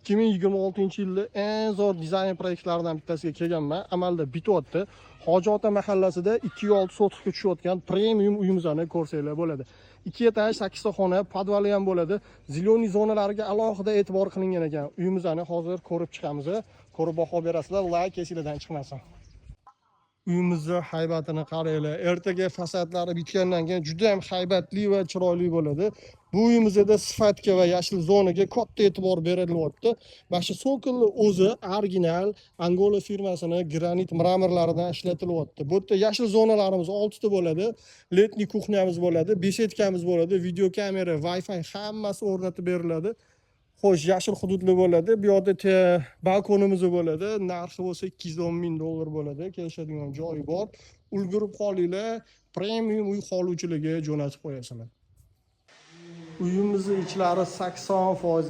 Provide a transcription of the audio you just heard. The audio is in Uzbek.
2026-yilda eng zo'r dizayn proyektlaridan bittasiga kelganman. Amalda bityapti. Hoji ota mahallasida 2,6 sotixga tushayotgan premium uyimizni ko'rsanglar bo'ladi. 2 etaj, 8 ta xona, podvali ham bo'ladi. Ziloniy zonalariga alohida e'tibor qilingan ekan. Uyimizni hozir ko'rib chiqamiz. Ko'rib baho berasizlar, like esingizdan chiqmasin. Uyimizni haybatini qaranglar. Ertaga fasadlari bitgandan keyin juda ham haybatli va chiroyli bo'ladi. Bu uyimizda sifatga va yashil zonaga katta e'tibor berilyapti. Mana shu sokolni o'zi original Angola firmasini granit mramorlaridan ishlatilyapti. Bu yerda yashil zonalarimiz 6 ta bo'ladi. Letniy kuxnyamiz bo'ladi, besetkamiz bo'ladi, video kamera, Wi-Fi hammasi o'rnatib beriladi. Xo'sh, yashil hududli bo'ladi. Bu yerda balkonimiz bo'ladi. Narxi bo'lsa 210 ming dollar bo'ladi. Kelishadigan joyi bor. Ulgurib qolinglar, premium uy qoluvchiligiga jo'natib qo'yasizlar. Uyimizning ichlari 80%